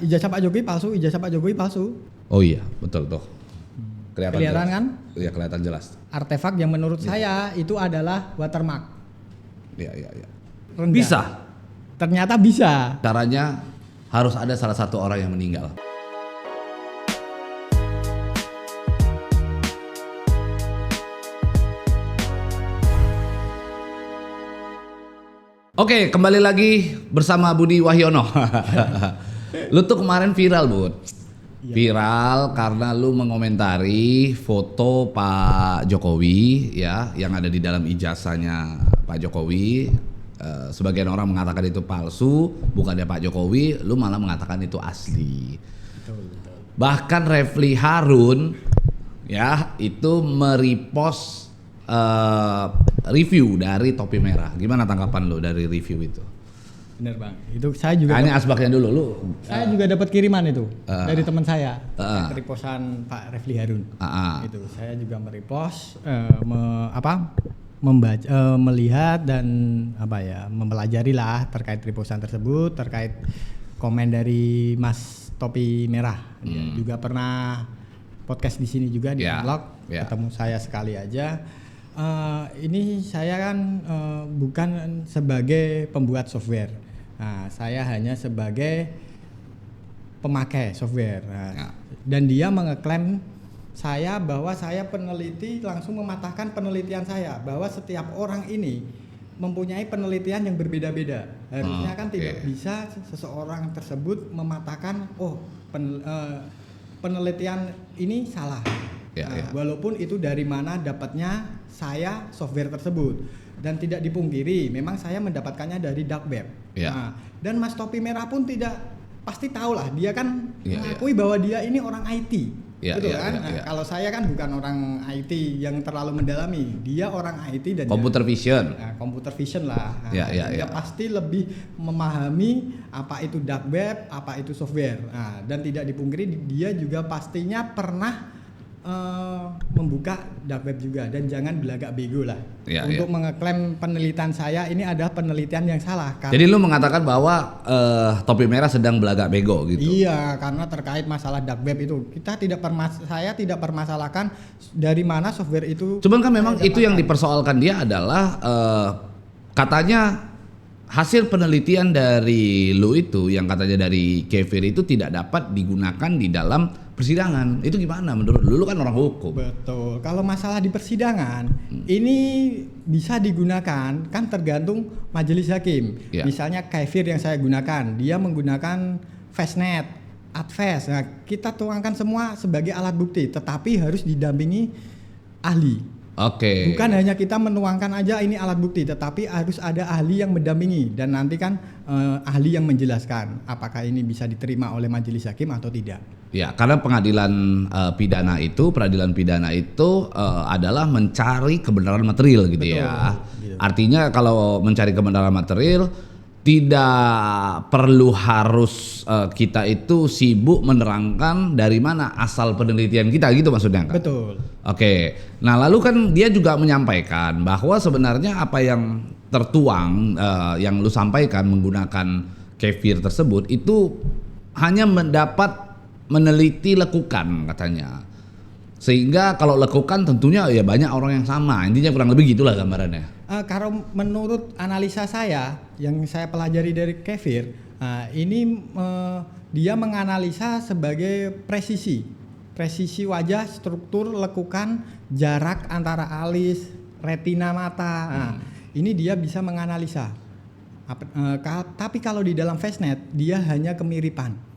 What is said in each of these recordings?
Ijazah Pak Jokowi palsu. Oh iya, betul tuh. Kelihatan kan? Iya, kelihatan jelas. Artefak yang menurut saya itu adalah watermark. Iya. Rendah. Bisa. Ternyata bisa. Caranya harus ada salah satu orang yang meninggal. Oke, kembali lagi bersama Budi Wahyono. Lu tuh kemarin viral, Bud. Viral karena lu mengomentari foto Pak Jokowi ya, yang ada di dalam ijazahnya Pak Jokowi. Sebagian orang mengatakan itu palsu, bukannya Pak Jokowi, lu malah mengatakan itu asli. Betul. Bahkan Refli Harun ya itu merepost review dari Topi Merah. Gimana tanggapan lu dari review itu? Bener bang, itu saya juga. Ini asbaknya dulu lu. Saya juga dapat kiriman itu dari teman saya. Repostan Pak Refli Harun. Itu saya juga merepost, melihat dan mempelajari lah terkait repostan tersebut, terkait komen dari Mas Topi Merah. Dia juga pernah podcast di sini juga di vlog. Ketemu saya sekali aja. Ini saya kan bukan sebagai pembuat software. Nah, saya hanya sebagai pemakai software. Dan dia mengeklaim saya bahwa saya peneliti, langsung mematahkan penelitian saya bahwa setiap orang ini mempunyai penelitian yang berbeda-beda. Harusnya kan tidak bisa seseorang tersebut mematahkan penelitian ini salah. Walaupun itu dari mana dapatnya saya software tersebut, dan tidak dipungkiri memang saya mendapatkannya dari dark web. Dan Mas Topi Merah pun pasti tahu lah, dia kan mengakui bahwa dia ini orang IT. Kalau saya kan bukan orang IT yang terlalu mendalami, dia orang IT dan computer vision. Computer vision lah. Dia pasti lebih memahami apa itu dark web, apa itu software. Dan tidak dipungkiri dia juga pastinya pernah membuka dark web juga, dan jangan belagak bego lah untuk mengeklaim penelitian saya ini adalah penelitian yang salah. Jadi lu mengatakan bahwa Topi Merah sedang belagak bego gitu? Iya, karena terkait masalah dark web itu saya tidak permasalahkan dari mana software itu. Cuman kan memang itu yang dipersoalkan dia adalah katanya hasil penelitian dari lu itu yang katanya dari Kefir itu tidak dapat digunakan di dalam persidangan. Itu gimana menurut lu? Lu kan orang hukum. Betul. Kalau masalah di persidangan ini bisa digunakan, kan tergantung majelis hakim. Misalnya Kefir yang saya gunakan, dia menggunakan Fastnet, Adfast. Nah, kita tuangkan semua sebagai alat bukti, tetapi harus didampingi ahli. Bukan hanya kita menuangkan aja ini alat bukti, tetapi harus ada ahli yang mendampingi, dan nanti kan ahli yang menjelaskan apakah ini bisa diterima oleh majelis hakim atau tidak. Ya, karena peradilan pidana itu adalah mencari kebenaran material gitu. Betul, ya. Gitu. Artinya kalau mencari kebenaran material tidak perlu harus kita itu sibuk menerangkan dari mana asal penelitian kita gitu maksudnya kan? Betul. Nah lalu kan dia juga menyampaikan bahwa sebenarnya apa yang tertuang yang lu sampaikan menggunakan Kefir tersebut itu hanya mendapat meneliti lekukan katanya. Sehingga kalau lekukan tentunya ya banyak orang yang sama. Intinya kurang lebih gitulah gambarannya. Kalau menurut analisa saya yang saya pelajari dari Kefir, dia menganalisa sebagai presisi wajah, struktur, lekukan, jarak antara alis, retina mata. Ini dia bisa menganalisa. Tapi kalau di dalam Fastnet dia hanya kemiripan.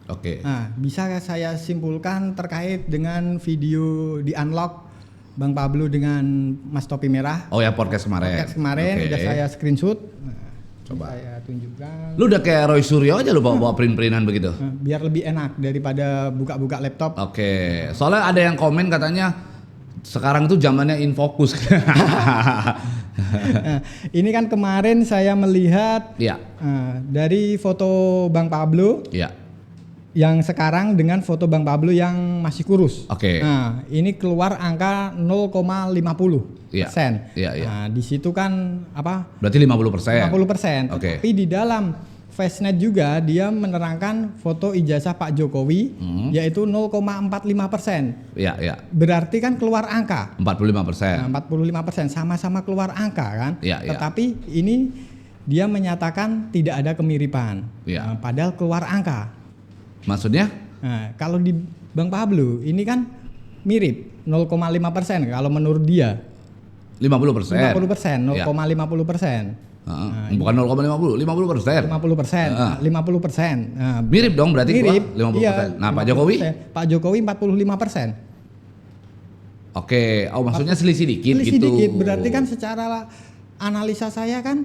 Bisa saya simpulkan terkait dengan video di unlock Bang Pablo dengan Mas Topi Merah. Podcast kemarin. Udah saya screenshot. Coba saya tunjukkan. Lu udah kayak Roy Suryo aja lu bawa print-printan begitu. Biar lebih enak daripada buka-buka laptop. Soalnya ada yang komen katanya sekarang tuh zamannya infocus. Ini kan kemarin saya melihat dari foto Bang Pablo. Yang sekarang dengan foto Bang Pablo yang masih kurus. Nah, ini keluar angka 0,50%. Nah, di situ kan Berarti 50%. 50%. Tapi di dalam Fastnet juga dia menerangkan foto ijazah Pak Jokowi yaitu 0,45%. Ya, ya. Berarti kan keluar angka. 45%. Nah, 45% sama-sama keluar angka kan. Ya, ya. Tetapi ini dia menyatakan tidak ada kemiripan. Ya. Padahal keluar angka. Maksudnya? Nah, kalau di Bang Pablo ini kan mirip 0,5% kalau menurut dia. 50%. 50%, 0,50%. Bukan 0,50, 50%. 50%, 50%. Nah, mirip dong berarti mirip, keluar 50%. Iya, Nah, Pak Jokowi? Pak Jokowi 45%. Oke, maksudnya selisih dikit Selisih gitu. dikit, berarti kan secara analisa saya kan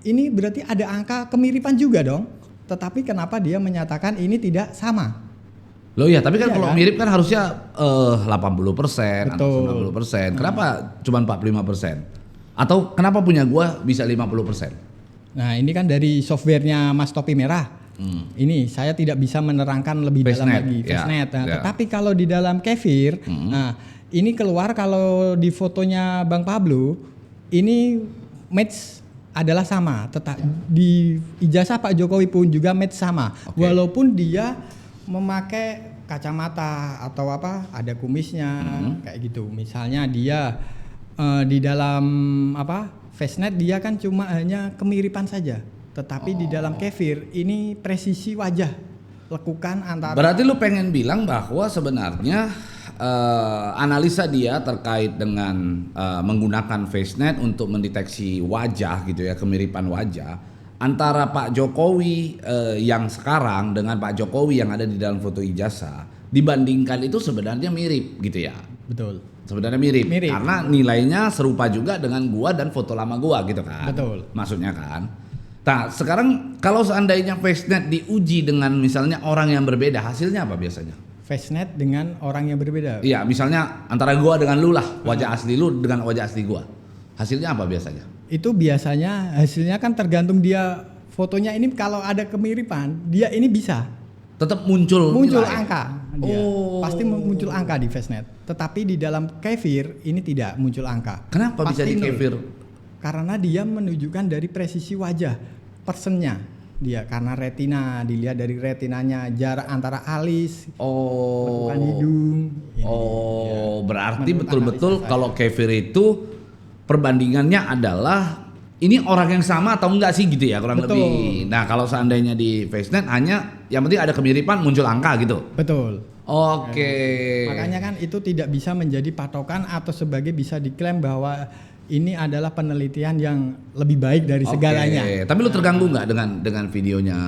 ini berarti ada angka kemiripan juga dong. Tetapi kenapa dia menyatakan ini tidak sama? Loh ya, tapi kan Iya kalau kan? mirip kan harusnya 80% atau Betul. 90%. Kenapa cuma 45%? Atau kenapa punya gua bisa 50%? Nah, ini kan dari softwarenya Mas Topi Merah. Ini saya tidak bisa menerangkan lebih dalam Fastnet, lagi ya, Fastnet. Nah, ya. tetapi kalau di dalam Kefir, nah ini keluar kalau di fotonya Bang Pablo, ini match adalah sama. Di ijazah Pak Jokowi pun juga match sama. Oke. Walaupun dia memakai kacamata atau apa, ada kumisnya kayak gitu. Misalnya dia di dalam Fastnet dia kan cuma hanya kemiripan saja. Tetapi di dalam Kefir ini presisi wajah lekukan antara. Berarti lu pengen bilang bahwa sebenarnya analisa dia terkait dengan menggunakan Fastnet untuk mendeteksi wajah gitu ya, kemiripan wajah antara Pak Jokowi yang sekarang dengan Pak Jokowi yang ada di dalam foto ijazah dibandingkan itu sebenarnya mirip gitu ya. Betul. Sebenarnya mirip Mirip. karena nilainya serupa juga dengan gua dan foto lama gua gitu kan. Betul. Maksudnya kan. Nah, sekarang kalau seandainya Fastnet diuji dengan misalnya orang yang berbeda, hasilnya apa biasanya? Fastnet dengan orang yang berbeda. Iya, misalnya antara gua dengan lu lah, wajah asli lu dengan wajah asli gua. Hasilnya apa biasanya? Itu biasanya hasilnya kan tergantung dia fotonya ini kalau ada kemiripan, dia ini bisa Tetap muncul nilai. angka. Dia. Pasti muncul angka di Fastnet. Tetapi di dalam Kefir ini tidak muncul angka. Kenapa bisa Pasti di nol. Kefir? Karena dia menunjukkan dari presisi wajah, personnya dia karena retina, dilihat dari retinanya, jarak antara alis, lekukan hidung. Ini. Ya. Berarti Menurut betul-betul analisa kalau Kefir itu perbandingannya adalah ini orang yang sama atau enggak sih gitu ya kurang Betul. lebih. Nah, kalau seandainya di Fastnet hanya yang penting ada kemiripan muncul angka gitu. Betul. Oke. Makanya kan itu tidak bisa menjadi patokan atau sebagai bisa diklaim bahwa ini adalah penelitian yang lebih baik dari segalanya. Oke. Tapi lu terganggu nggak dengan videonya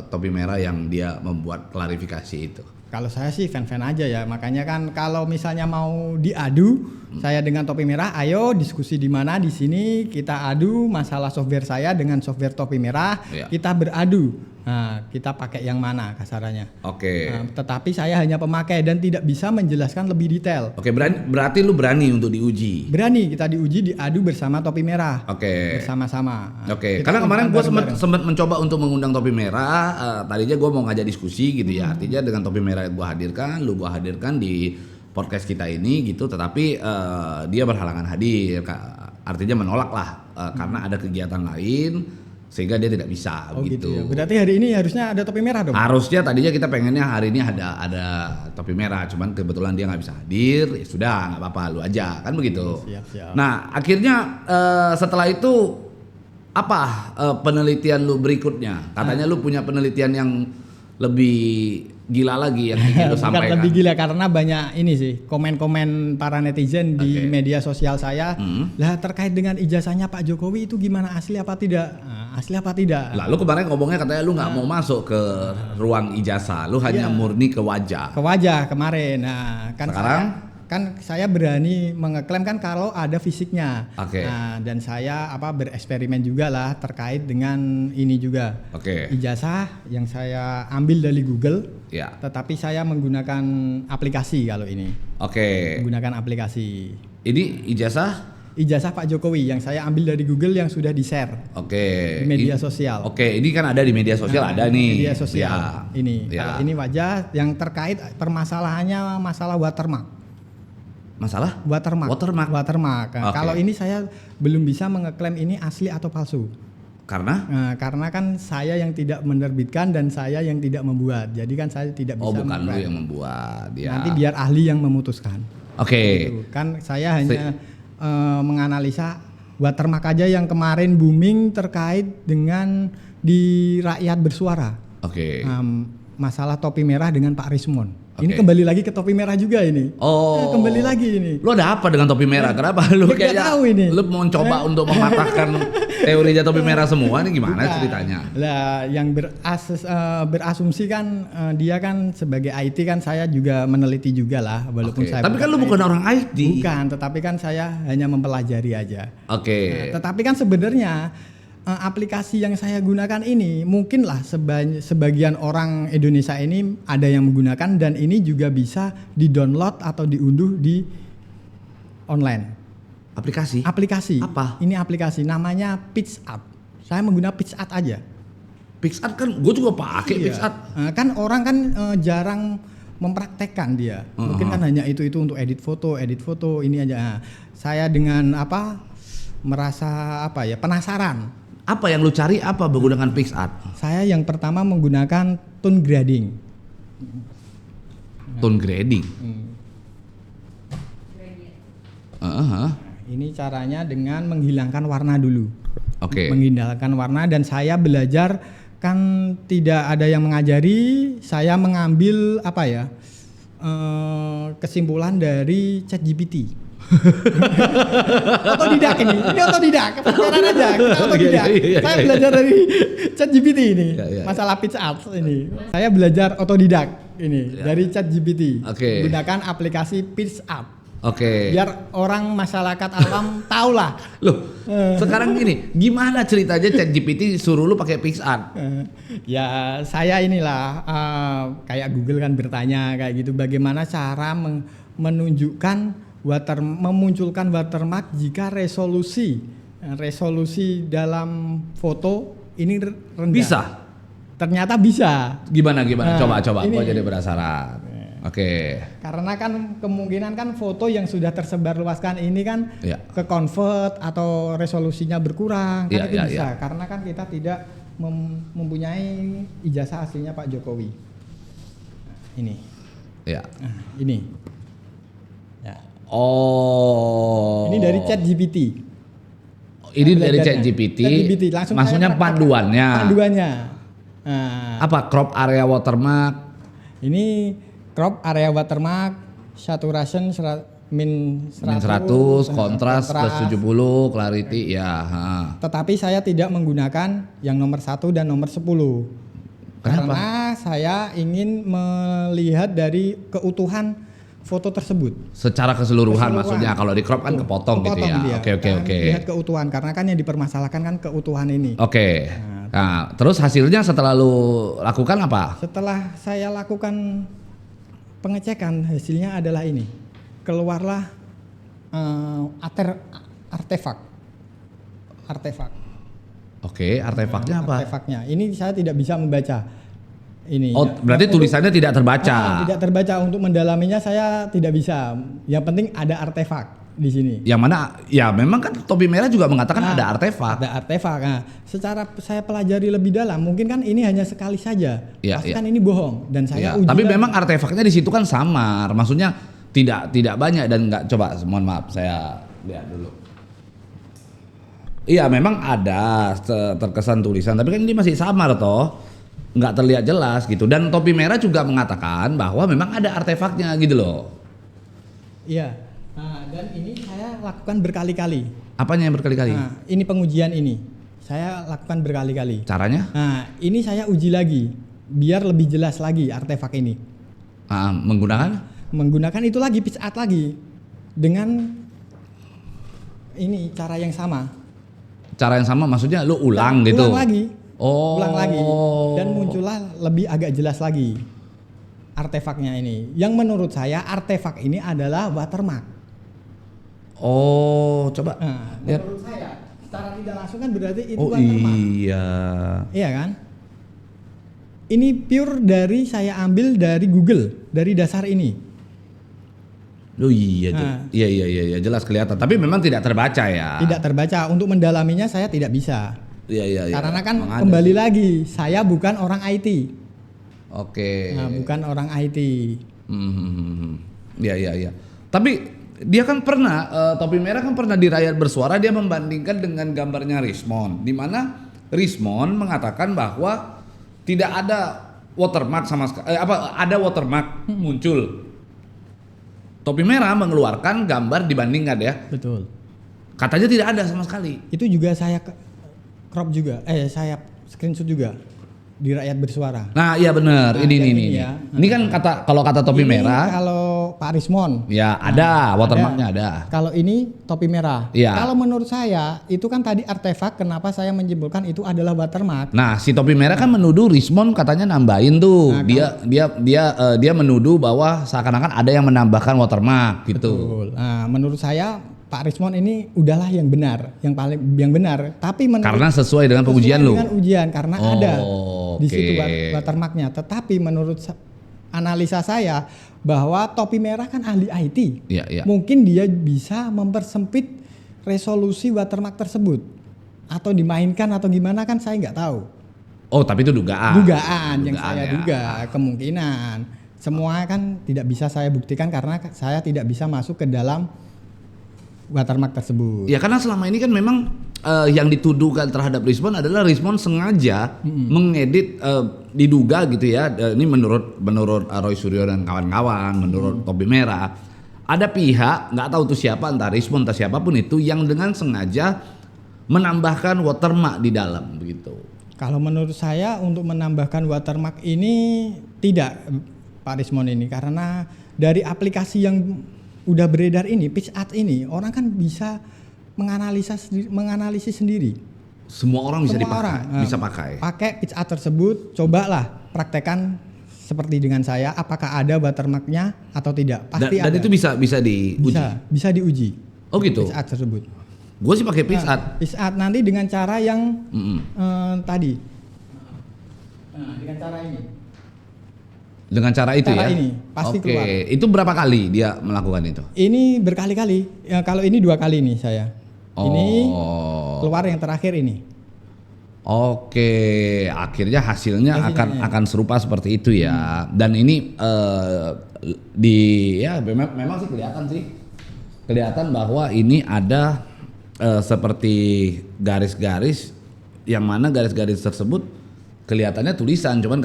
Topi Merah yang dia membuat klarifikasi itu? Kalau saya sih fan-fan aja ya. Makanya kan kalau misalnya mau diadu, saya dengan Topi Merah, ayo diskusi di mana di sini kita adu masalah software saya dengan software Topi Merah, Iya. kita beradu. Nah, kita pakai yang mana kasarannya. Oke. Nah, tetapi saya hanya pemakai dan tidak bisa menjelaskan lebih detail. Oke, berarti lu berani untuk diuji. Berani kita diuji diadu bersama Topi Merah. Oke. Bersama-sama. Oke, Kita karena kemarin gue bareng-bareng. sempat mencoba untuk mengundang Topi Merah. Tadinya gue mau ngajak diskusi gitu ya. Artinya dengan Topi Merah gue hadirkan, lu gue hadirkan di podcast kita ini gitu. Tetapi dia berhalangan hadir. Artinya menolak lah karena ada kegiatan lain sehingga dia tidak bisa Oh gitu. gitu ya. Berarti hari ini harusnya ada Topi Merah dong. Harusnya tadinya kita pengennya hari ini ada Topi Merah, cuman kebetulan dia nggak bisa hadir. Ya sudah, nggak apa-apa, lu aja kan begitu. Siap. Nah, akhirnya setelah itu apa penelitian lu berikutnya? Katanya lu punya penelitian yang lebih gila lagi yang ingin lu Bukan sampaikan. lebih gila karena banyak ini sih komen-komen para netizen di Oke. media sosial saya. Lah terkait dengan ijazahnya Pak Jokowi itu gimana, asli apa tidak? Nah, asli apa tidak? Lalu kemarin ngomongnya katanya lu nggak mau masuk ke ruang ijazah, lu hanya Iya. murni ke wajah. Ke wajah kemarin. Nah, kan Sekarang? saya berani mengeklaim kan kalau ada fisiknya. Oke. Nah, dan saya bereksperimen juga lah terkait dengan ini juga. Oke. Ijazah yang saya ambil dari Google, Ya. tetapi saya menggunakan aplikasi kalau ini. Oke. Menggunakan aplikasi. Ini ijazah. Ijazah Pak Jokowi yang saya ambil dari Google yang sudah di-share Oke. di media sosial. Oke, ini kan ada di media sosial, Nah, ada nih. Media sosial. Ya. Ini. Ya. Kalau ini wajah yang terkait permasalahannya masalah watermark. Masalah? Watermark. Watermark. Nah, Oke. kalau ini saya belum bisa mengeklaim ini asli atau palsu. Karena kan saya yang tidak menerbitkan dan saya yang tidak membuat. Jadi kan saya tidak bisa. Oh, bukan lu yang membuat. Ya. Nanti biar ahli yang memutuskan. Oke. Gitu. Kan saya hanya menganalisa watermark aja yang kemarin booming terkait dengan di Rakyat Bersuara. Oke. Masalah topi merah dengan Pak Rismon. Ini Oke. kembali lagi ke topi merah juga ini. Oh. Kembali lagi ini. Lu ada apa dengan topi merah? Kenapa lu Nggak kayaknya tahu ini. lu mau coba untuk mematahkan teorinya topi merah semua nih gimana Bukan. ceritanya? Lah yang berasumsi kan dia kan sebagai IT kan saya juga meneliti juga lah walaupun Oke. saya Tapi kan lu bukan orang IT. Bukan, tetapi kan saya hanya mempelajari aja. Oke. Tetapi kan sebenarnya aplikasi yang saya gunakan ini mungkinlah sebagian orang Indonesia ini ada yang menggunakan dan ini juga bisa di-download atau diunduh di online. Aplikasi? Aplikasi. Apa? Ini aplikasi namanya PicsArt. Saya menggunakan PicsArt aja. PicsArt kan gue juga pakai Iya. PicsArt. Kan orang kan jarang mempraktekkan dia. Mungkin kan hanya itu untuk edit foto ini aja. Nah, saya dengan merasa penasaran. Apa yang lu cari apa menggunakan PicsArt? Saya yang pertama menggunakan tone grading. Tone grading. Ini caranya dengan menghilangkan warna dulu. Oke. Menghilangkan warna dan saya belajar kan tidak ada yang mengajari. Saya mengambil kesimpulan dari ChatGPT. Otodidak ini otodidak, pacaran aja, kita otodidak. Iya. Saya belajar dari ChatGPT ini, Iya. masalah PicsArt ini. Saya belajar otodidak ini dari ChatGPT. Oke. Gunakan aplikasi PicsArt. Oke. Biar orang masyarakat awam tahu lah. Loh, sekarang gini, gimana ceritanya ChatGPT suruh lu pakai PicsArt? Ya saya inilah kayak Google kan bertanya kayak gitu, bagaimana cara menunjukkan memunculkan watermark jika resolusi dalam foto ini rendah. Bisa? Ternyata bisa. Gimana? Nah, Coba. ini. Gua jadi penasaran. Oke. Karena kan kemungkinan kan foto yang sudah tersebar luaskan ini kan Iya. ke convert atau resolusinya berkurang kan Iya, itu iya, bisa. iya. Karena kan kita tidak mempunyai ijazah aslinya Pak Jokowi. Ini. Ya. Nah, ini. Ya. Oh. Ini dari ChatGPT. Ini dari Belajarnya. ChatGPT. Langsung Maksudnya saya praktekkan. panduannya. Panduannya. Nah, Apa crop area watermark? ini crop area watermark, saturation min 100, kontras plus 70, clarity ya. Tetapi saya tidak menggunakan yang nomor 1 dan nomor 10. Kenapa? Karena saya ingin melihat dari keutuhan foto tersebut. Secara keseluruhan maksudnya, kalau di crop kan kepotong gitu ya. dia. Oke. Lihat keutuhan karena kan yang dipermasalahkan kan keutuhan ini. Oke. Nah, terus hasilnya setelah lu lakukan apa? Setelah saya lakukan pengecekan, hasilnya adalah ini. Keluarlah artefak. Oke, artefaknya apa? Artefaknya. Ini saya tidak bisa membaca. Ini. Oh, berarti tulisannya tidak terbaca. Tidak terbaca. Untuk mendalaminya saya tidak bisa. Yang penting ada artefak di sini. Yang mana? Ya, memang kan topi merah juga mengatakan ada artefak. Ada artefak. Nah, secara saya pelajari lebih dalam, mungkin kan ini hanya sekali saja. Iya, Pasti iya. kan ini bohong dan saya uji. Tapi lagi. memang artefaknya di situ kan samar. Maksudnya tidak banyak dan enggak, coba mohon maaf saya lihat dulu. Iya, memang ada terkesan tulisan, tapi kan ini masih samar toh. Nggak terlihat jelas gitu. Dan topi merah juga mengatakan bahwa memang ada artefaknya gitu loh. Iya. Nah, dan ini saya lakukan berkali-kali. Apanya yang berkali-kali? Nah, ini pengujian ini. Saya lakukan berkali-kali. Caranya? Nah, ini saya uji lagi biar lebih jelas lagi artefak ini. Menggunakan itu lagi PicsArt lagi dengan ini cara yang sama. Cara yang sama maksudnya lu ulang gitu. Ulang lagi. Oh. Ulang lagi dan muncullah lebih agak jelas lagi artefaknya ini. Yang menurut saya artefak ini adalah watermark. Oh, coba. Nah, lihat. menurut saya secara tidak langsung kan berarti itu Oh watermark. iya. Iya kan? Ini pure dari saya ambil dari Google, dari dasar ini. Oh iya, iya jelas kelihatan. Tapi memang tidak terbaca ya. Tidak terbaca. Untuk mendalaminya saya tidak bisa. Iya. Karena kan Emang ada kembali sih. lagi, saya bukan orang IT. Oke. Nah, bukan orang IT. Iya. Tapi dia kan pernah Topi Merah kan pernah di Rakyat Bersuara dia membandingkan dengan gambarnya Rismond, di mana Rismond mengatakan bahwa tidak ada watermark sama sekali, ada watermark muncul. Topi Merah mengeluarkan gambar dibandingkan ya, Betul. katanya tidak ada sama sekali. Itu juga saya crop juga, saya screenshot juga di Rakyat Bersuara. Nah iya benar, Nah, ini yang nih. ini ya. Ini kan kalau kata Topi Ini Merah, kalau Pak Rismond. ya ada watermarknya ada. Kalau ini Topi Merah. Iya. Kalau menurut saya itu kan tadi artefak, kenapa saya menyimpulkan itu adalah watermark. Nah, si Topi Merah kan menuduh Rismond katanya nambahin tuh. Nah, Dia menuduh bahwa seakan-akan ada yang menambahkan watermark gitu. Betul. Nah, menurut saya Pak Rismond ini udahlah yang benar, yang benar. Tapi Karena sesuai dengan pengujian lu. Dengan ujian karena ada di oke. situ watermarknya. Tetapi menurut analisa saya bahwa Topi Merah kan ahli IT. Iya. Mungkin dia bisa mempersempit resolusi watermark tersebut atau dimainkan atau gimana kan saya nggak tahu. Oh, tapi itu dugaan. Dugaan yang saya ya. duga, kemungkinan. Semua kan tidak bisa saya buktikan karena saya tidak bisa masuk ke dalam watermark tersebut. Ya karena selama ini kan memang yang dituduhkan terhadap Rismond adalah Rismond sengaja mengedit diduga gitu ya. Ini menurut Roy Suryo dan kawan-kawan, menurut Topi Merah, ada pihak nggak tahu tuh siapa, entah Rismond entah siapapun itu yang dengan sengaja menambahkan watermark di dalam begitu. Kalau menurut saya untuk menambahkan watermark ini tidak Pak Rismond ini, karena dari aplikasi yang udah beredar ini, PixArt ini, orang kan bisa menganalisis sendiri. Semua orang bisa Semua dipakai, orang, bisa pakai. Pakai PixArt tersebut, cobalah praktekkan seperti dengan saya, apakah ada watermarknya atau tidak. Pasti Dan ada. itu bisa diuji. Bisa diuji. Oh gitu. PixArt tersebut. Gue sih pakai PixArt. PixArt nanti dengan cara yang tadi. Nah, dengan cara ini. Dengan cara itu Cara ya. ini, pasti Oke, keluar. itu berapa kali dia melakukan itu? Ini berkali-kali. Ya, kalau ini 2 kali nih saya. Ini Oh. keluar yang terakhir ini. Oke, akhirnya hasilnya akan serupa seperti itu ya. Dan ini memang sih kelihatan bahwa ini ada seperti garis-garis yang mana garis-garis tersebut kelihatannya tulisan, cuman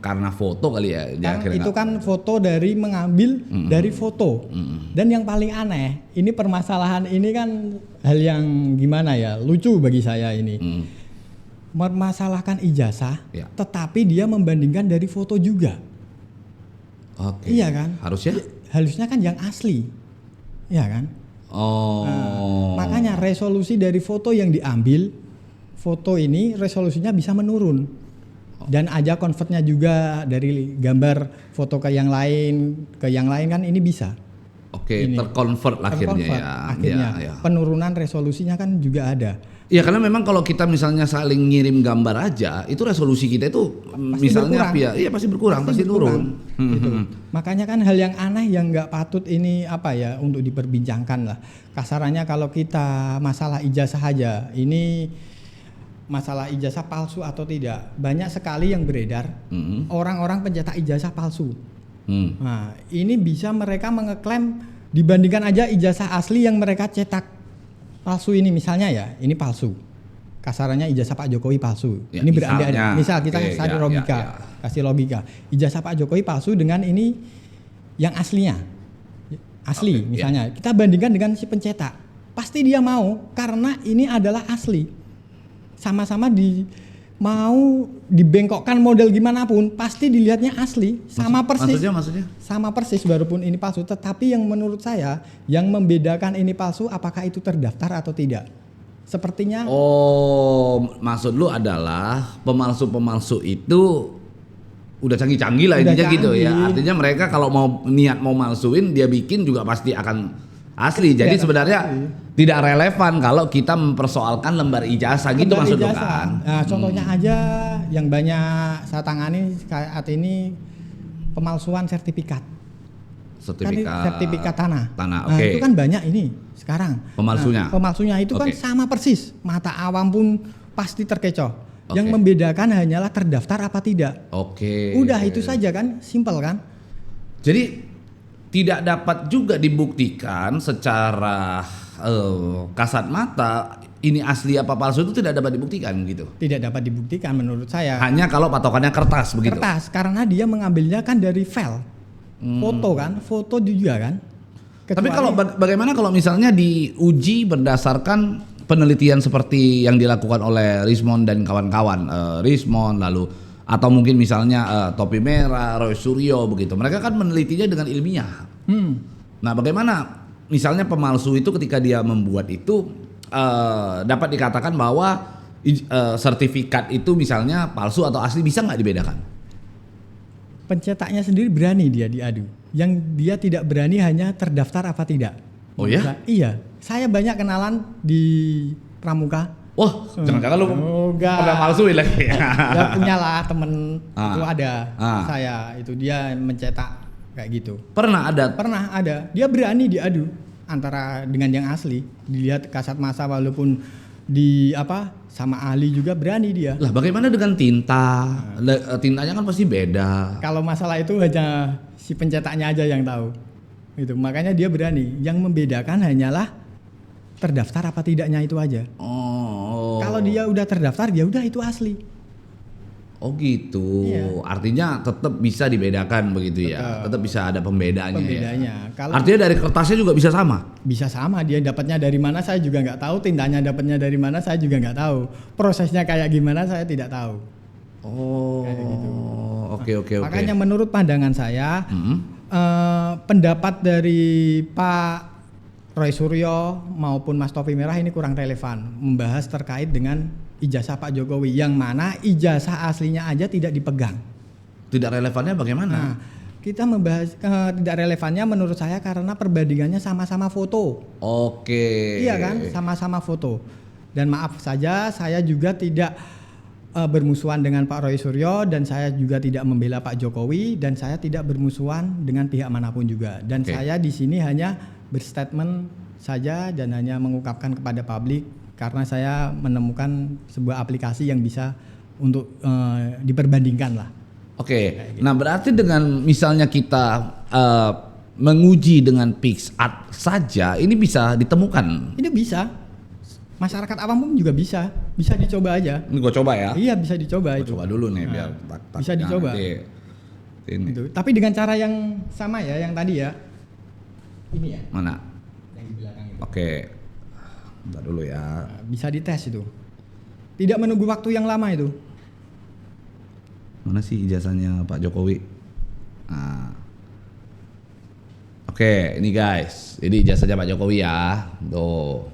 karena foto kali ya. Itu kan foto dari mengambil dari foto. Dan yang paling aneh, ini permasalahan ini kan hal yang gimana ya, lucu bagi saya ini. Mempermasalahkan ijazah, Ya. tetapi dia membandingkan dari foto juga. Oke. Iya kan? Harusnya kan yang asli. Iya kan? Oh. Makanya resolusi dari foto yang diambil, foto ini resolusinya bisa menurun. Dan aja convertnya juga dari gambar foto ke yang lain kan ini bisa. Oke, terconvert akhirnya ya. Akhirnya Ya. penurunan resolusinya kan juga ada. Ya karena memang kalau kita misalnya saling ngirim gambar aja, itu resolusi kita itu misalnya pasti berkurang, pasti turun. Gitu. Makanya kan hal yang aneh yang nggak patut ini untuk diperbincangkan lah. Kasarannya kalau kita masalah ijazah aja, ini masalah ijazah palsu atau tidak, banyak sekali yang beredar orang-orang pencetak ijazah palsu. Nah, ini bisa mereka mengeklaim dibandingkan aja ijazah asli yang mereka cetak palsu ini, misalnya ya, ini palsu. Kasarannya ijazah Pak Jokowi palsu. Ya, ini berandai misalnya. misal kita kasih logika. Ijazah Pak Jokowi palsu dengan ini yang aslinya. Asli misalnya. Kita bandingkan dengan si pencetak. Pasti dia mau karena ini adalah asli. Sama-sama mau dibengkokkan model gimana pun pasti dilihatnya asli, sama persis. Maksudnya? Sama persis walaupun ini palsu, tetapi yang menurut saya yang membedakan ini palsu apakah itu terdaftar atau tidak. Sepertinya Maksud lu adalah pemalsu-pemalsu itu udah canggih-canggih lah intinya gitu ya. Artinya mereka kalau mau malsuin dia bikin juga pasti akan asli. Jadi sebenarnya tidak relevan kalau kita mempersoalkan lembar ijazah gitu maksud lu kan. Nah, contohnya aja yang banyak saya tangani saat ini pemalsuan sertifikat. Sertifikat tanah. Oke. Nah, itu kan banyak ini sekarang. Pemalsunya. Pemalsunya itu kan sama persis. Mata awam pun pasti terkecoh. Oke. Yang membedakan hanyalah terdaftar apa tidak. Oke. Udah itu saja kan, simpel kan? Jadi tidak dapat juga dibuktikan secara kasat mata ini asli apa palsu itu tidak dapat dibuktikan gitu. Tidak dapat dibuktikan menurut saya. Hanya kalau patokannya kertas begitu. Kertas, karena dia mengambilnya kan dari file. Foto kan, foto juga kan. Tapi kalau bagaimana kalau misalnya diuji berdasarkan penelitian seperti yang dilakukan oleh Rismond dan kawan-kawan, Rismond lalu atau mungkin misalnya Topi Merah, Roy Suryo begitu. Mereka kan menelitinya dengan ilmiah. Nah, bagaimana misalnya pemalsu itu ketika dia membuat itu dapat dikatakan bahwa sertifikat itu misalnya palsu atau asli, bisa nggak dibedakan? Pencetaknya sendiri berani dia diadu. Yang dia tidak berani hanya terdaftar apa tidak. Oh ya? Iya. Saya banyak kenalan di Pramuka. Wah, jangan-jangan lu enggak. pernah palsuin lagi. Ya punya lah temen itu ada. Ah. Saya itu dia mencetak kayak gitu. Pernah ada. Pernah ada. Dia berani diadu antara dengan yang asli. Dilihat kasat mata walaupun di sama ahli juga berani dia. Lah bagaimana dengan tinta? Tintanya kan pasti beda. Kalau masalah itu hanya si pencetaknya aja yang tahu. Itu makanya dia berani. Yang membedakan hanyalah terdaftar apa tidaknya itu aja. Oh. Kalau dia udah terdaftar ya udah itu asli. Oh gitu. Iya. Artinya tetap bisa dibedakan begitu ya. Tetap bisa ada pembedaannya. Pembedanya. Ya. Kalau Artinya dari kertasnya juga bisa sama. bisa sama, dia dapatnya dari mana saya juga nggak tahu, tintanya dapatnya dari mana saya juga nggak tahu, prosesnya kayak gimana saya tidak tahu. Oh. Kayak gitu. Oke. Makanya menurut pandangan saya pendapat dari Pak Roy Suryo maupun Mas Topi Merah ini kurang relevan membahas terkait dengan ijazah Pak Jokowi, yang mana ijazah aslinya aja tidak dipegang. Tidak relevannya bagaimana? Nah, kita membahas tidak relevannya menurut saya karena perbandingannya sama-sama foto. Oke. Iya kan, sama-sama foto. Dan maaf saja, saya juga tidak bermusuhan dengan Pak Roy Suryo, dan saya juga tidak membela Pak Jokowi, dan saya tidak bermusuhan dengan pihak manapun juga. Dan saya di sini hanya berstatement saja dan hanya mengungkapkan kepada publik karena saya menemukan sebuah aplikasi yang bisa untuk diperbandingkan lah. Oke. Nah berarti dengan misalnya kita menguji dengan PixArt saja, ini bisa ditemukan. Ini bisa. Masyarakat awam pun juga bisa dicoba aja. Ini gue coba ya. Iya, bisa dicoba Gue itu. coba dulu nih biar bisa dicoba. Ini. Itu. Tapi dengan cara yang sama ya, yang tadi ya. Ini ya. Mana? Yang di belakang itu. Oke. Bentar dulu ya. Nah, bisa dites itu. Tidak menunggu waktu yang lama itu. Mana sih ijazahnya Pak Jokowi? Nah. Oke, ini guys. Ini ijazahnya Pak Jokowi ya. Tuh.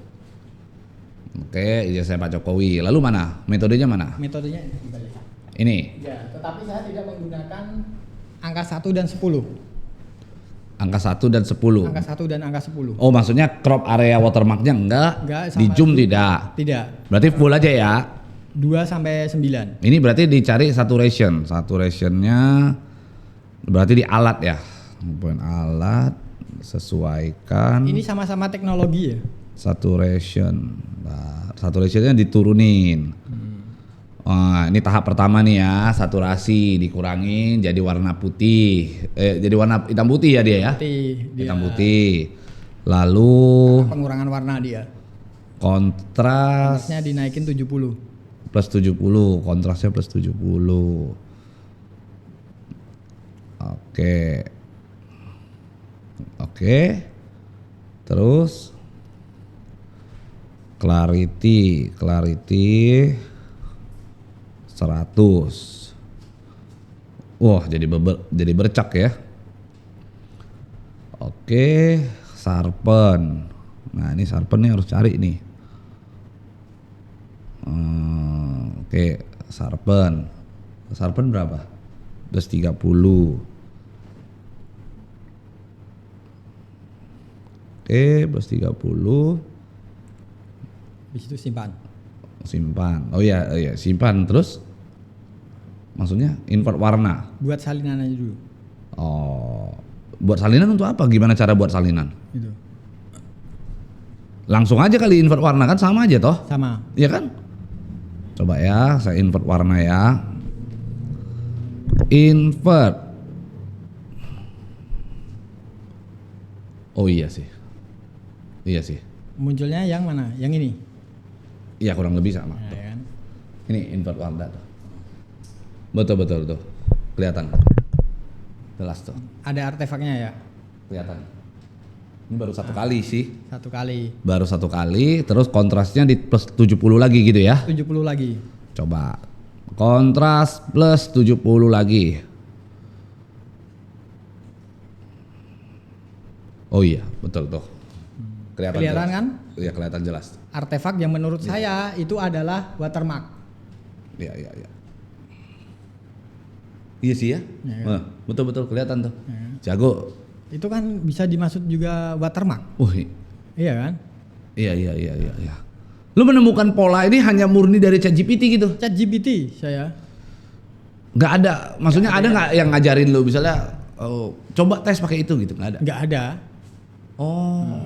Oke, ijazah Pak Jokowi. Lalu mana? Metodenya mana? Metodenya dibalik. Ini. Ya, tetapi saya tidak menggunakan angka 1 dan 10. Angka 1 dan 10. Angka 1 dan angka 10. Oh, maksudnya crop area watermarknya enggak? Enggak, Di sama zoom itu. tidak. Tidak. Berarti full aja ya. 2 sampai 9. Ini berarti dicari saturation. Saturationnya berarti di alat ya. Poin alat, sesuaikan. Ini sama-sama teknologi ya. Saturation. Nah, saturationnya diturunin. Wah, ini tahap pertama nih ya, saturasi dikurangin jadi warna putih. Jadi warna hitam putih ya dia ya. Hitam putih. Lalu Pengurangan warna dia. kontras Kontrasnya dinaikin 70. plus 70, kontrasnya plus 70. Oke. Terus clarity 100. Wah, jadi bercak ya. Oke, sharpen. Nah, ini sharpen nih harus cari nih. Oke, sharpen. Sharpen berapa? Plus 30. Oke, plus 30. Di situ simpan. Simpan. Oh iya, simpan. Terus maksudnya invert warna. Buat salinan aja dulu. Oh, buat salinan untuk apa? Gimana cara buat salinan? Gitu. Langsung aja kali invert warna kan sama aja toh? Sama. Iya kan? Coba ya, saya invert warna ya. Invert. Oh iya sih. Iya sih. Munculnya yang mana? Yang ini? Iya kurang lebih sama. Nah, Tuh. kan? Ini invert warna tuh. Betul tuh. Kelihatan. Jelas tuh. Ada artefaknya ya? Kelihatan. Ini baru satu kali sih. Satu kali. Baru satu kali, terus kontrasnya di plus 70 lagi gitu ya. 70 lagi. Coba. Kontras plus 70 lagi. Oh iya, betul tuh. Kelihatan Kelihatan jelas. kan? Iya, kelihatan jelas. Artefak yang menurut saya itu adalah watermark. Iya. Iya sih ya. Ya, kan? Betul kelihatan tuh. Ya. Jago. Itu kan bisa dimaksud juga watermark. Iya kan? Iya. Lu menemukan pola ini hanya murni dari ChatGPT gitu? ChatGPT saya. Nggak ada, maksudnya ada nggak yang ngajarin lu misalnya, oh, coba tes pakai itu gitu? Nggak ada? Nggak ada. Oh,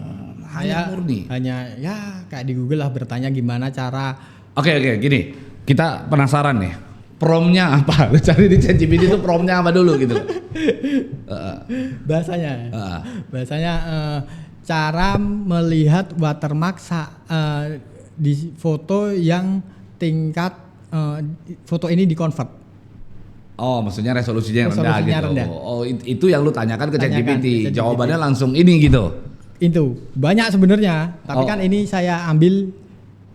hanya murni? Hanya ya kayak di Google lah, bertanya gimana cara. Oke, gini, kita penasaran nih. Promnya apa? Lu cari di ChatGPT itu promnya apa dulu gitu? Bahasanya. Bahasanya cara melihat watermark di foto yang tingkat foto ini dikonvert. Oh, maksudnya resolusinya yang rendah gitu. Rendah. Oh, itu yang lu tanyakan ke ChatGPT. ChatGPT. Jawabannya langsung ini gitu. Itu banyak sebenarnya, tapi kan ini saya ambil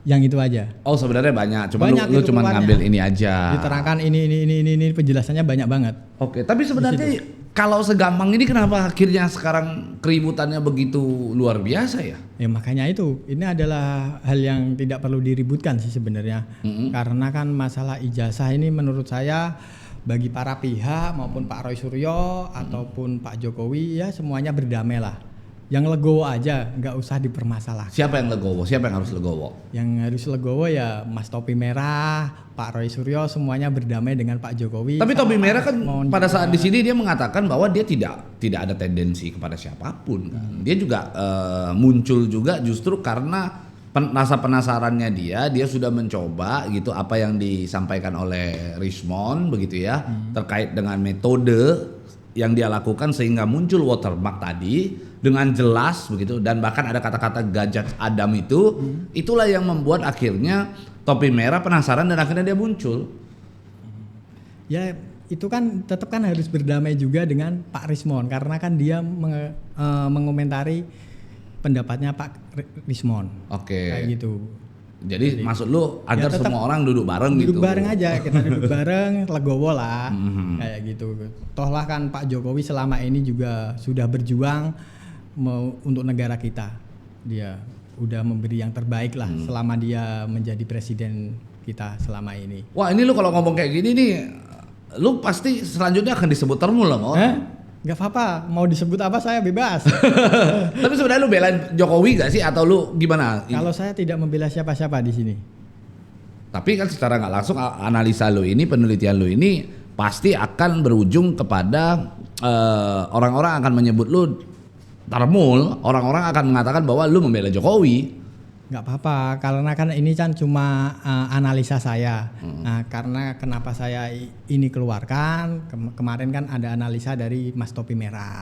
yang itu aja. Oh, sebenarnya banyak. Cuma Banyak lu itu cuma keluarnya. ngambil ini aja. Diterangkan ini penjelasannya banyak banget. Oke, tapi sebenarnya kalau segampang ini kenapa akhirnya sekarang keributannya begitu luar biasa ya? Ya makanya itu, ini adalah hal yang tidak perlu diributkan sih sebenarnya. Karena kan masalah ijazah ini menurut saya bagi para pihak maupun Pak Roy Suryo ataupun Pak Jokowi ya semuanya berdamai lah. Yang legowo aja, nggak usah dipermasalahkan. Siapa yang legowo? Siapa yang harus legowo? Yang harus legowo ya Mas Topi Merah, Pak Roy Suryo, semuanya berdamai dengan Pak Jokowi. Tapi Topi Merah kan pada juga. saat di sini dia mengatakan bahwa dia tidak ada tendensi kepada siapapun. Kan. Dia juga muncul juga justru karena rasa penasarannya dia sudah mencoba gitu apa yang disampaikan oleh Rismond begitu ya terkait dengan metode yang dia lakukan sehingga muncul watermark tadi dengan jelas begitu dan bahkan ada kata-kata gajah Adam itu itulah yang membuat akhirnya Topi Merah penasaran dan akhirnya dia muncul. Ya itu kan tetap kan harus berdamai juga dengan Pak Rismond karena kan dia mengomentari pendapatnya Pak Rismond. Oke. Kayak gitu. Jadi maksud lu agar tetap semua orang duduk bareng gitu. Duduk bareng aja, kita duduk bareng, legowo lah. Kayak gitu. Toh lah kan Pak Jokowi selama ini juga sudah berjuang untuk negara kita. Dia udah memberi yang terbaik lah selama dia menjadi presiden kita selama ini. Wah, ini lu kalau ngomong kayak gini nih lu pasti selanjutnya akan disebut termul lah, Mo. Gak apa-apa, mau disebut apa saya bebas. Tapi sebenarnya lu belain Jokowi gak sih atau lu gimana? Kalau saya tidak membela siapa-siapa di sini. Tapi kan secara nggak langsung analisa lu ini, penelitian lu ini pasti akan berujung kepada orang-orang akan menyebut lu tarmul, orang-orang akan mengatakan bahwa lu membela Jokowi. Nggak apa-apa, karena kan ini kan cuma analisa saya. Nah, karena kenapa saya ini keluarkan, kemarin kan ada analisa dari Mas Topi Merah.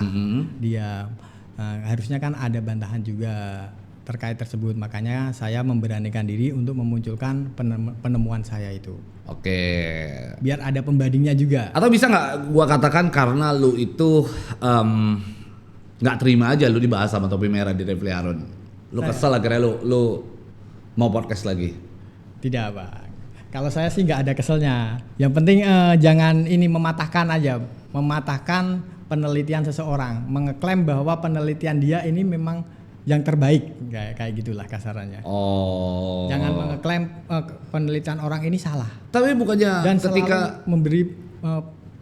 Dia harusnya kan ada bantahan juga terkait tersebut. Makanya saya memberanikan diri untuk memunculkan penemuan saya itu. Oke. Biar ada pembandingnya juga. Atau bisa nggak gua katakan karena lu itu nggak terima aja lu dibahas sama Topi Merah di Refli Harun. Lu kesel akhirnya lu mau podcast lagi? Tidak, Pak. Kalau saya sih nggak ada keselnya. Yang penting jangan ini mematahkan aja, mematahkan penelitian seseorang, mengeklaim bahwa penelitian dia ini memang yang terbaik, kayak gitulah kasarannya. Oh. Jangan mengeklaim penelitian orang ini salah. Tapi bukannya dan ketika memberi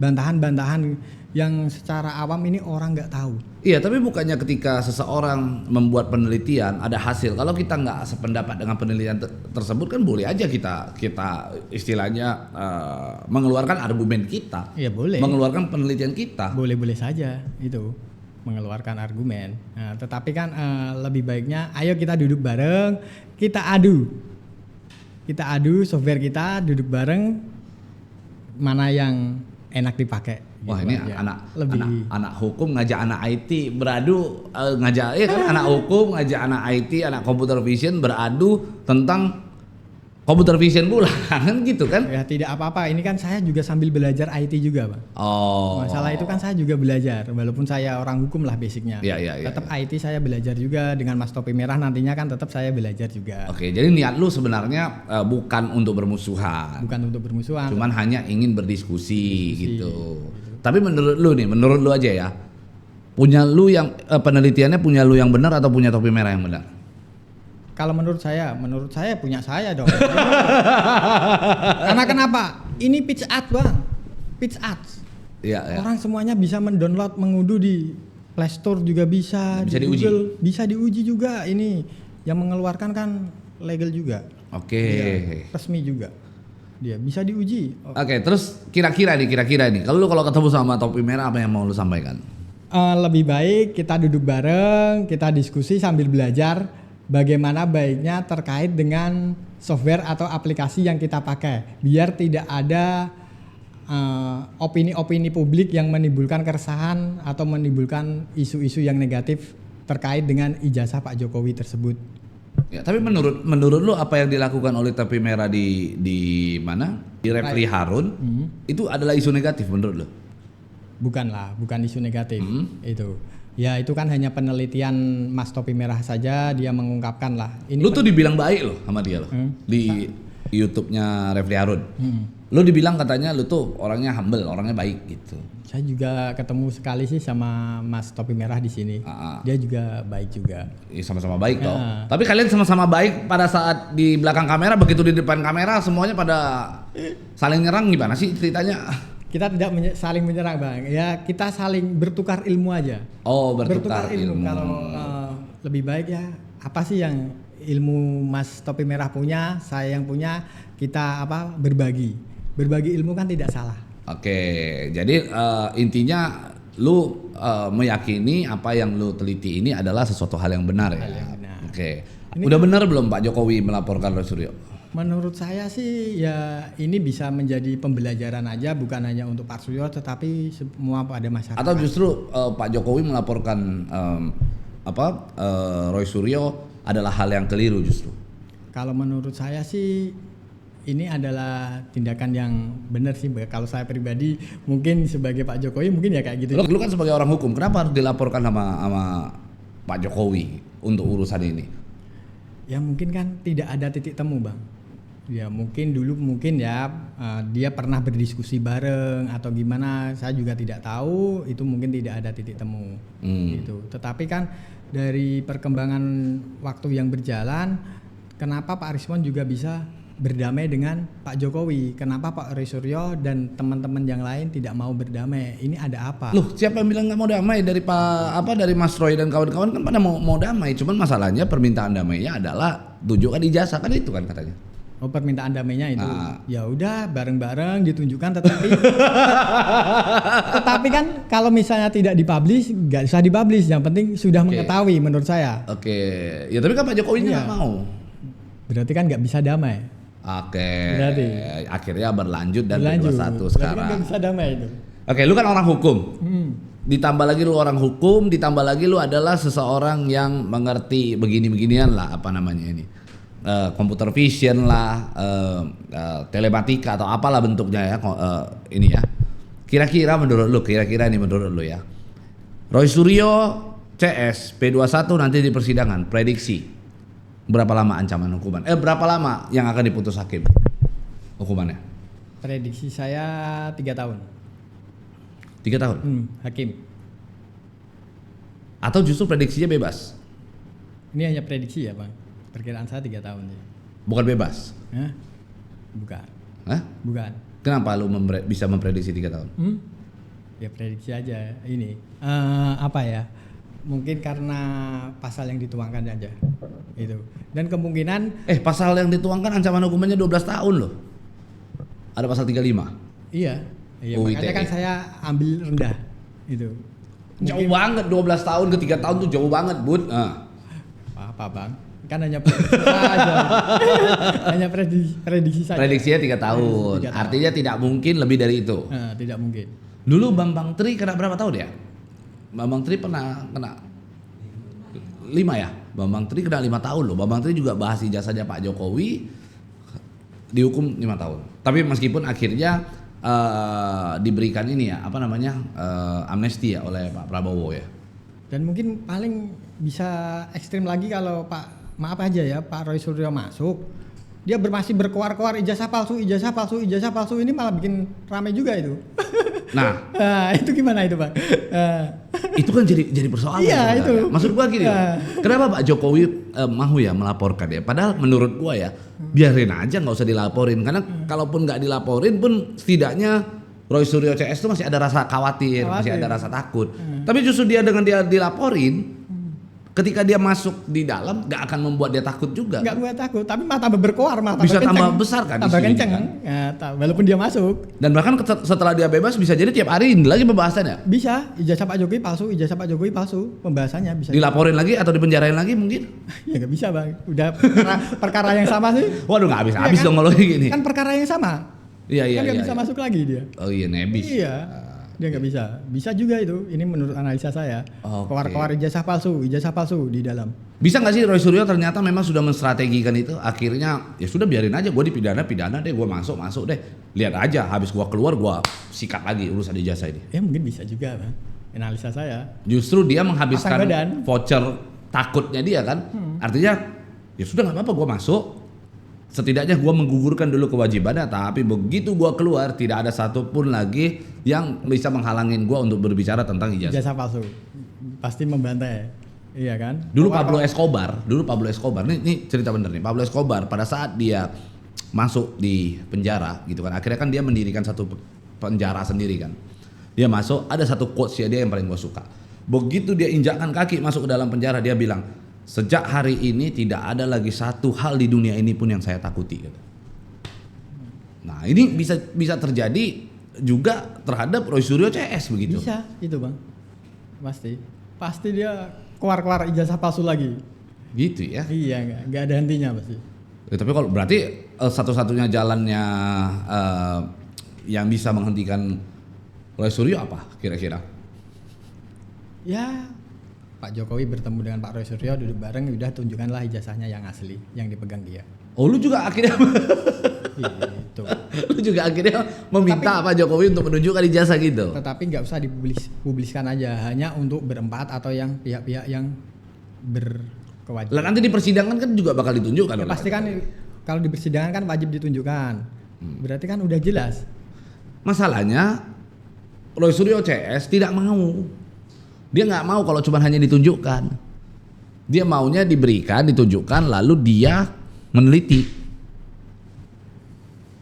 bantahan-bantahan yang secara awam ini orang nggak tahu. Iya, tapi bukannya ketika seseorang membuat penelitian ada hasil, kalau kita nggak sependapat dengan penelitian tersebut kan boleh aja kita istilahnya mengeluarkan argumen kita. Iya boleh. Mengeluarkan penelitian kita. Boleh-boleh saja itu mengeluarkan argumen. Nah, tetapi kan lebih baiknya, ayo kita duduk bareng, kita adu. kita adu software kita, duduk bareng, mana yang enak dipakai. Wah gitu ini aja. anak hukum ngajak anak IT beradu, ngajak kan anak hukum ngajak anak IT, anak computer vision beradu tentang computer vision pula kan gitu kan? Ya tidak apa-apa, ini kan saya juga sambil belajar IT juga Bang. Oh. Masalah itu kan saya juga belajar, walaupun saya orang hukum lah basicnya. Iya. Tetap IT saya belajar juga, dengan Mas Topi Merah nantinya kan tetap saya belajar juga. Oke, jadi niat lu sebenarnya bukan untuk bermusuhan. Bukan untuk bermusuhan. Cuman hanya ingin berdiskusi gitu. Tapi menurut lu aja ya. Punya lu yang penelitiannya punya lu yang benar atau punya Topi Merah yang benar? Kalau menurut saya punya saya dong. Karena kenapa? Ini pitch art Bang. Pitch art. Iya. Orang semuanya bisa mendownload, mengunduh di Play Store juga bisa di diuji. Google, bisa diuji juga. Ini yang mengeluarkan kan legal juga. Oke. Iya, resmi juga. Dia bisa diuji. Oke, terus kira-kira nih, kalau ketemu sama Topi Merah apa yang mau lu sampaikan? Lebih baik kita duduk bareng, kita diskusi sambil belajar bagaimana baiknya terkait dengan software atau aplikasi yang kita pakai, biar tidak ada opini-opini publik yang menimbulkan keresahan atau menimbulkan isu-isu yang negatif terkait dengan ijazah Pak Jokowi tersebut. Ya, tapi menurut lu apa yang dilakukan oleh Topi Merah di mana? Di Refli Harun itu adalah isu negatif menurut lu? Bukan isu negatif itu. Ya itu kan hanya penelitian Mas Topi Merah saja, dia mengungkapkan lah. Lu tuh dibilang baik loh sama dia loh di YouTube-nya Refli Harun. Lu dibilang katanya lu tuh orangnya humble, orangnya baik gitu. Saya juga ketemu sekali sih sama Mas Topi Merah di sini. Dia juga baik juga. Ya, sama-sama baik toh. Tapi kalian sama-sama baik pada saat di belakang kamera, begitu di depan kamera semuanya pada saling nyerang gimana sih ceritanya? Kita tidak saling menyerang Bang, ya kita saling bertukar ilmu aja. Oh bertukar ilmu. Kalau lebih baik ya apa sih yang ilmu Mas Topi Merah punya, saya yang punya, kita berbagi ilmu kan tidak salah. Oke, jadi intinya lu meyakini apa yang lu teliti ini adalah sesuatu hal yang benar ya. Yang benar. Oke, udah benar belum Pak Jokowi melaporkan Roy Suryo? Menurut saya sih ya ini bisa menjadi pembelajaran aja, bukan hanya untuk Pak Suryo tetapi semua pada masyarakat. Atau justru Pak Jokowi melaporkan Roy Suryo adalah hal yang keliru justru? Kalau menurut saya sih ini adalah tindakan yang benar sih. Kalau saya pribadi mungkin sebagai Pak Jokowi mungkin ya kayak gitu. Lu kan sebagai orang hukum, kenapa harus dilaporkan sama Pak Jokowi untuk urusan ini? Ya mungkin kan tidak ada titik temu Bang. Ya mungkin dulu dia pernah berdiskusi bareng atau gimana, saya juga tidak tahu, itu mungkin tidak ada titik temu gitu. Tetapi kan dari perkembangan waktu yang berjalan, kenapa Pak Rismon juga bisa berdamai dengan Pak Jokowi? Kenapa Pak Roy Suryo dan teman-teman yang lain tidak mau berdamai? Ini ada apa? Loh, siapa yang bilang nggak mau damai? Dari dari Mas Roy dan kawan-kawan kan pada mau damai. Cuman masalahnya permintaan damainya adalah tunjukkan ijazah kan itu kan katanya. Oh permintaan damainya itu, ya udah bareng-bareng ditunjukkan, tetapi kan kalau misalnya tidak dipublish, nggak usah dipublish. Yang penting sudah mengetahui menurut saya. Oke, ya tapi kan Pak Jokowi nggak mau. Berarti kan nggak bisa damai. Oke. Berarti akhirnya berlanjut dan P21 sekarang. Nggak bisa damai itu. Oke, lu kan orang hukum. Ditambah lagi lu orang hukum, ditambah lagi lu adalah seseorang yang mengerti begini-beginian lah apa namanya ini. Computer vision lah, telematika atau apalah bentuknya ya, ini ya. Kira-kira menurut lu ya, Roy Suryo CS P21 nanti di persidangan, prediksi berapa lama ancaman hukuman? Berapa lama yang akan diputus hakim hukumannya? Prediksi saya 3 tahun. 3 tahun? Hakim. Atau justru prediksinya bebas? Ini hanya prediksi ya Bang. Perkiraan saya 3 tahun sih. Bukan bebas? Hah? Bukan. Hah? Bukan. Kenapa lu bisa memprediksi 3 tahun? Ya prediksi aja ini. Mungkin karena pasal yang dituangkan aja. Itu. Dan kemungkinan pasal yang dituangkan ancaman hukumannya 12 tahun loh. Ada pasal 35. Iya. Makanya kan saya ambil rendah. Itu. Jauh banget 12 tahun ke 3 tahun tuh jauh banget, Bud. Apa Bang? Kan hanya prediksi saja. Hanya prediksi saja. Prediksinya 3 tahun. 3 tahun. Artinya tidak mungkin lebih dari itu. Nah, tidak mungkin. Dulu Bambang Tri kena berapa tahun ya? Bambang Tri pernah kena 5 ya? Bambang Tri kena 5 tahun loh. Bambang Tri juga bahas ijazahnya Pak Jokowi, dihukum 5 tahun. Tapi meskipun akhirnya diberikan ini ya, apa namanya, amnesti ya oleh Pak Prabowo ya. Dan mungkin paling bisa ekstrim lagi kalau maaf aja ya, Pak Roy Suryo masuk, dia masih berkoar-koar ijazah palsu ini malah bikin rame juga itu. Nah, itu gimana itu Pak? itu kan jadi persoalan. Iya itu. Maksud gua gini, kenapa Pak Jokowi mau ya melaporkan ya? Padahal menurut gua ya, biarin aja nggak usah dilaporin. Karena kalaupun nggak dilaporin pun setidaknya Roy Suryo CS itu masih ada rasa khawatir, masih ada rasa takut. Tapi justru dengan dia dilaporin, ketika dia masuk di dalam nggak akan membuat dia takut juga. Nggak buat takut, tapi malah tambah berkoar, malah bisa tambah tambah besar kan? tambah isunya kenceng kan? ya, walaupun dia masuk. Dan bahkan setelah dia bebas bisa jadi tiap hari ini lagi pembahasannya. Bisa ijazah Pak Jokowi palsu pembahasannya bisa. Dilaporin lagi atau dipenjarain lagi mungkin? Ya nggak bisa Bang, udah perkara yang sama sih. Waduh nggak habis kan? dong kalau gini. Kan perkara yang sama. Iya Kan nggak bisa masuk lagi dia. Oh iya nebis. Iya. Dia nggak bisa. Bisa juga itu. Ini menurut analisa saya. Oke. Keluar-keluar ijazah palsu di dalam. Bisa nggak sih Roy Suryo ternyata memang sudah menstrategikan itu, akhirnya ya sudah biarin aja, gue dipidana deh, gue masuk deh, lihat aja, habis gue keluar gue sikat lagi urusan ijazah ini. Ya mungkin bisa juga Bang. Analisa saya. Justru dia menghabiskan Pasang badan. voucher takutnya dia kan, artinya ya sudah nggak apa-apa gue masuk, setidaknya gue menggugurkan dulu kewajibannya, tapi begitu gue keluar tidak ada satupun lagi yang bisa menghalangin gue untuk berbicara tentang ijazah. Ijazah palsu. Pasti membantai. Iya kan? Dulu Pablo Escobar, ini cerita bener nih. Pablo Escobar pada saat dia masuk di penjara gitu kan, akhirnya kan dia mendirikan satu penjara sendiri kan. Dia masuk, ada satu quotes dia yang paling gue suka. Begitu dia injakkan kaki masuk ke dalam penjara, dia bilang, sejak hari ini tidak ada lagi satu hal di dunia ini pun yang saya takuti. Nah ini bisa terjadi juga terhadap Roy Suryo CS begitu. Bisa itu Bang. Pasti dia keluar ijazah palsu lagi. Gitu ya. Iya, nggak ada hentinya pasti. Ya, tapi kalau berarti satu-satunya jalannya yang bisa menghentikan Roy Suryo apa kira-kira? Ya, Pak Jokowi bertemu dengan Pak Roy Suryo, duduk bareng, udah tunjukkanlah ijazahnya yang asli, yang dipegang dia. Oh, lu juga akhirnya Gitu. lu juga akhirnya meminta Pak Jokowi untuk menunjukkan ijazah gitu. Tetapi nggak usah dipubliskan aja, hanya untuk berempat atau yang pihak-pihak yang berkewajiban. Lah nanti di persidangan kan juga bakal ditunjukkan. Ya, pasti kan kalau di persidangan kan wajib ditunjukkan. Berarti kan udah jelas. Masalahnya Roy Suryo CS tidak mau. Dia nggak mau kalau cuma hanya ditunjukkan. Dia maunya diberikan, ditunjukkan, lalu dia meneliti.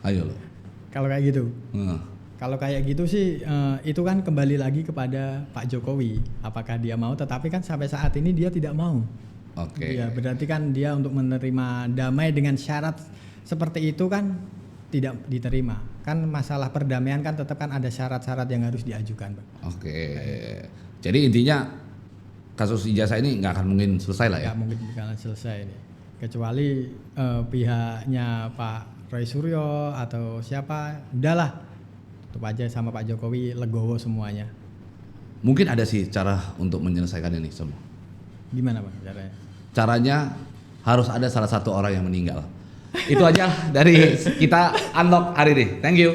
Ayo lo. Kalau kayak gitu. Kalau kayak gitu sih itu kan kembali lagi kepada Pak Jokowi. Apakah dia mau? Tetapi kan sampai saat ini dia tidak mau. Oke. Ya, berarti kan dia untuk menerima damai dengan syarat seperti itu kan tidak diterima. Kan masalah perdamaian kan tetap kan ada syarat-syarat yang harus diajukan, Pak. Oke. Jadi intinya kasus ijazah ini nggak akan mungkin selesai lah ya? Nggak mungkin bakalan selesai nih. Kecuali pihaknya Pak Roy Suryo atau siapa, udahlah tutup aja sama Pak Jokowi, legowo semuanya. Mungkin ada sih cara untuk menyelesaikan ini semua. Gimana Bang caranya? Caranya harus ada salah satu orang yang meninggal. Itu aja dari kita Unlock hari ini. Thank you.